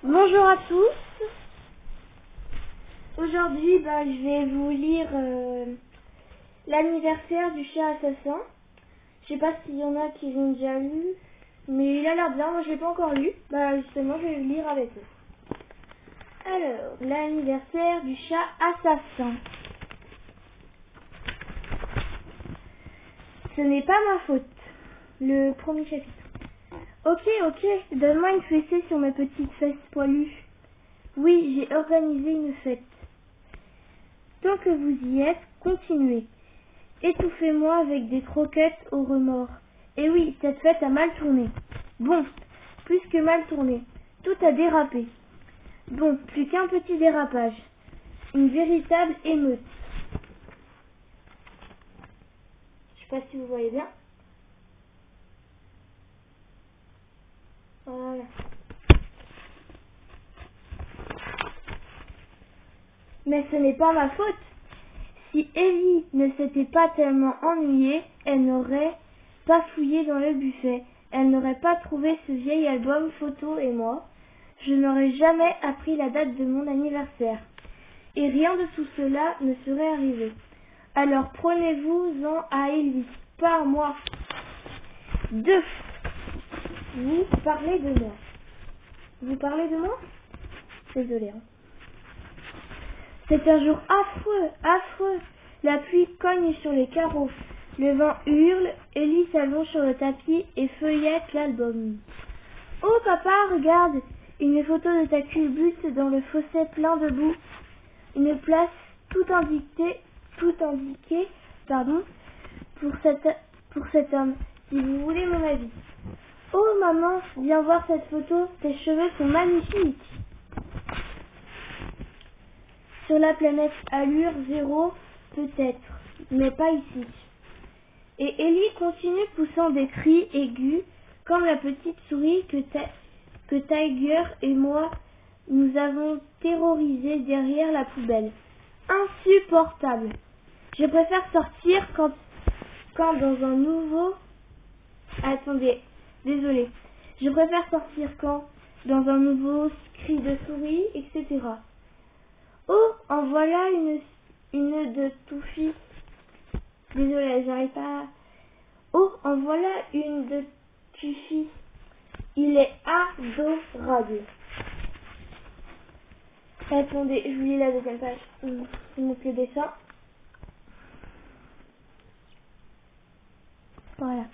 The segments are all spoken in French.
Bonjour à tous. Aujourd'hui, je vais vous lire l'anniversaire du chat assassin. Je sais pas s'il y en a qui l'ont déjà lu, mais il a l'air bien. Moi, je l'ai pas encore lu. Justement, je vais le lire avec eux. Alors, l'anniversaire du chat assassin. Ce n'est pas ma faute. Le premier chapitre. Ok, donne-moi une fessée sur mes petites fesses poilues. Oui, j'ai organisé une fête. Tant que vous y êtes, continuez. Étouffez-moi avec des croquettes au remords. Et oui, cette fête a mal tourné. Bon, plus que mal tourné. Tout a dérapé. Bon, plus qu'un petit dérapage. Une véritable émeute. Je sais pas si vous voyez bien. Voilà. Mais ce n'est pas ma faute. Si Ellie ne s'était pas tellement ennuyée, elle n'aurait pas fouillé dans le buffet. Elle n'aurait pas trouvé ce vieil album photo et moi. Je n'aurais jamais appris la date de mon anniversaire. Et rien de tout cela ne serait arrivé. Alors prenez-vous-en à Ellie, pas à moi. 2. Vous parlez de moi. Vous parlez de moi? Désolée. C'est un jour affreux. La pluie cogne sur les carreaux. Le vent hurle, Ellie s'allonge sur le tapis et feuillette l'album. Oh papa, regarde, une photo de ta culbute dans le fossé plein de boue. Une place tout indiquée, pour cet homme, si vous voulez mon avis. Oh maman, viens voir cette photo, tes cheveux sont magnifiques. Sur la planète Allure 0, peut-être, mais pas ici. Et Ellie continue poussant des cris aigus, comme la petite souris que Tiger et moi nous avons terrorisée derrière la poubelle. Insupportable. Je préfère sortir quand dans un nouveau... Attendez, désolé. Je préfère sortir quand dans un nouveau cri de souris, etc. Oh, en voilà une de Touffi. Désolée, j'arrive pas. Oh, en voilà une de Tufi. Il est adorable. Attendez, je vous lis la deuxième page. Il manque le dessin. Voilà.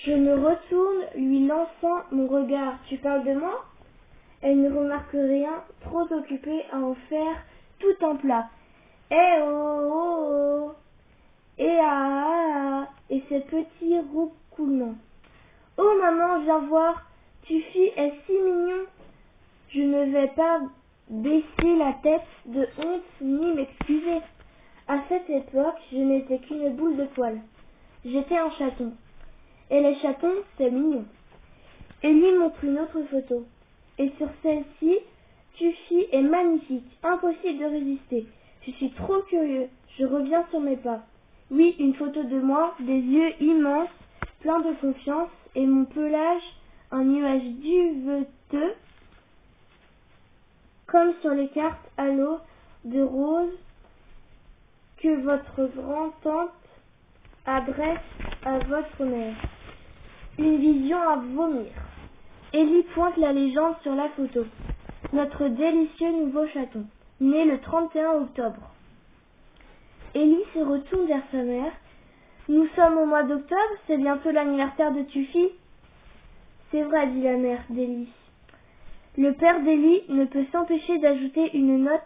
Je me retourne, lui lançant mon regard. Tu parles de moi? Elle ne remarque rien, trop occupée à en faire tout un plat. Eh oh, et et ses petits roucoulements. Oh maman, viens voir, Tufi est si mignon. Je ne vais pas baisser la tête de honte ni m'excuser. À cette époque, je n'étais qu'une boule de poils. J'étais un chaton. Et les chatons, c'est mignon. Ellie montre une autre photo. Et sur celle-ci, Tufi est magnifique, impossible de résister. Je suis trop curieux, je reviens sur mes pas. Oui, une photo de moi, des yeux immenses, pleins de confiance, et mon pelage, un nuage duveteux, comme sur les cartes à l'eau de rose que votre grand-tante adresse à votre mère. Une vision à vomir. Ellie pointe la légende sur la photo. Notre délicieux nouveau chaton, né le 31 octobre. Ellie se retourne vers sa mère. Nous sommes au mois d'octobre, c'est bientôt l'anniversaire de Tufi. C'est vrai, dit la mère d'Ellie. Le père d'Ellie ne peut s'empêcher d'ajouter une note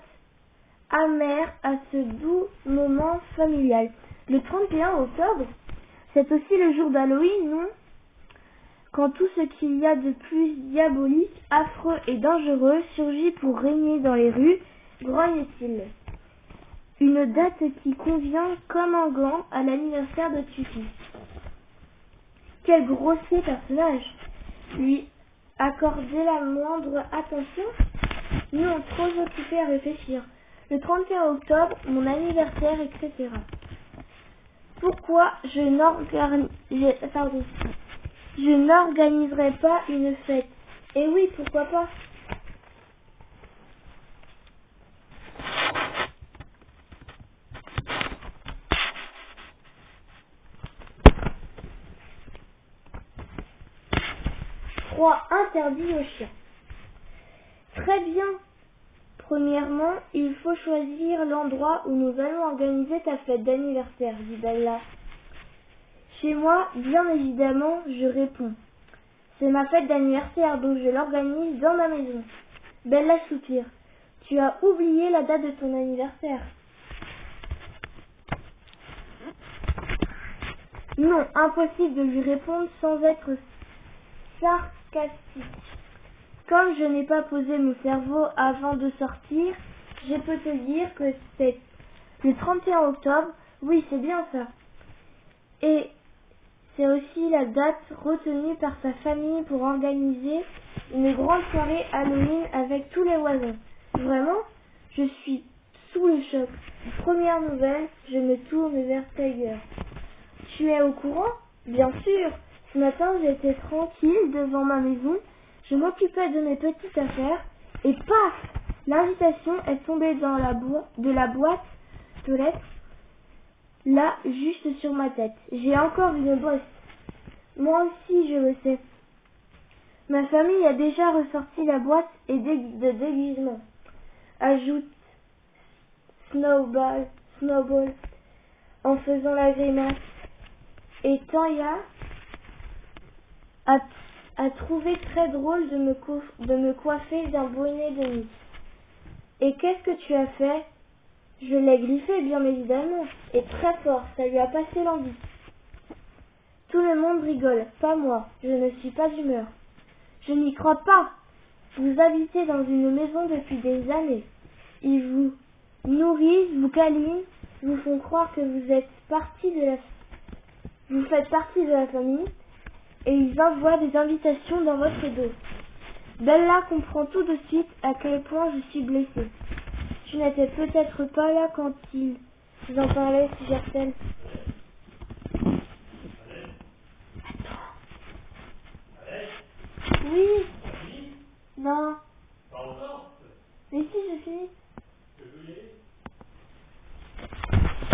amère à ce doux moment familial. Le 31 octobre, c'est aussi le jour d'Halloween, non? Quand tout ce qu'il y a de plus diabolique, affreux et dangereux surgit pour régner dans les rues, grogne-t-il. Une date qui convient comme un gant à l'anniversaire de Tufi. Quel grossier personnage! Lui accorder la moindre attention? Nous on trop occupés à réfléchir. Le 31 octobre, mon anniversaire, etc. Pourquoi je n'organiserai pas une fête? Et oui, pourquoi pas? Trois interdits aux chiens. Très bien. Premièrement, il faut choisir l'endroit où nous allons organiser ta fête d'anniversaire, dit Bella. Chez moi, bien évidemment, je réponds. C'est ma fête d'anniversaire, donc je l'organise dans ma maison. Bella soupire. Tu as oublié la date de ton anniversaire. Non, impossible de lui répondre sans être sarcastique. Comme je n'ai pas posé mon cerveau avant de sortir, je peux te dire que c'est le 31 octobre. Oui, c'est bien ça. Et c'est aussi la date retenue par sa famille pour organiser une grande soirée Halloween avec tous les voisins. Vraiment, je suis sous le choc. Première nouvelle, je me tourne vers Tiger. Tu es au courant? Bien sûr. Ce matin, j'étais tranquille devant ma maison. Je m'occupais de mes petites affaires et paf! L'invitation est tombée dans de la boîte de lettres, là, juste sur ma tête. J'ai encore une bosse. Moi aussi, je le sais. Ma famille a déjà ressorti la boîte et de déguisement. Ajoute Snowball en faisant la grimace. Et Tanya a trouvé très drôle de me coiffer d'un bonnet de nuit. Et qu'est-ce que tu as fait? Je l'ai griffé, bien évidemment, et très fort, ça lui a passé l'envie. Tout le monde rigole, pas moi, je ne suis pas d'humeur. Je n'y crois pas. Vous habitez dans une maison depuis des années. Ils vous nourrissent, vous câlinent, vous font croire que vous faites partie de la famille, et ils envoient des invitations dans votre dos. Bella comprend tout de suite à quel point je suis blessée. Tu n'étais peut-être pas là quand ils en parlaient, suggère-t-elle. Attends. Oui. Non. Pas encore. Mais si, je finis.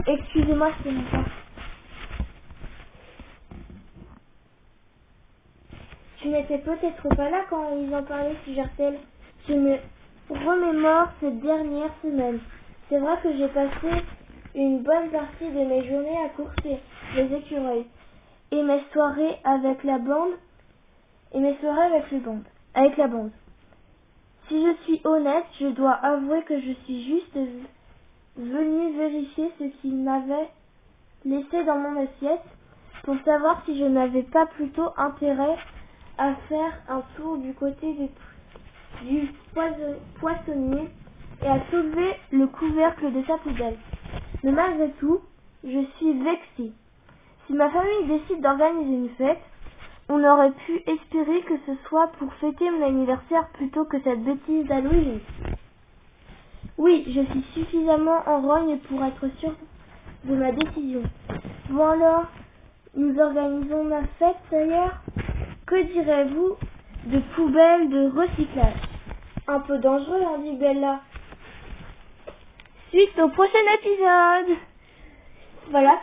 Excusez-moi, c'est mon père. Tu n'étais peut-être pas là quand ils en parlaient, suggère-t-elle. Je me remémore cette dernière semaine. C'est vrai que j'ai passé une bonne partie de mes journées à courser les écureuils et mes soirées avec la bande avec la bande. Si je suis honnête, je dois avouer que je suis juste venue vérifier ce qu'ils m'avaient laissé dans mon assiette pour savoir si je n'avais pas plutôt intérêt à faire un tour du côté du poissonnier et à soulever le couvercle de sa poubelle. Mais malgré tout, je suis vexée. Si ma famille décide d'organiser une fête, on aurait pu espérer que ce soit pour fêter mon anniversaire plutôt que cette bêtise d'Halloween. Oui, je suis suffisamment en rogne pour être sûre de ma décision. Bon alors, nous organisons ma fête d'ailleurs. Que direz-vous de poubelles de recyclage? Un peu dangereux, hein, dit Bella. Suite au prochain épisode. Voilà.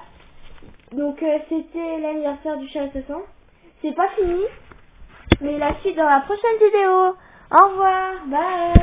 Donc c'était l'anniversaire du chat assassin. C'est pas fini, mais la suite dans la prochaine vidéo. Au revoir, bye.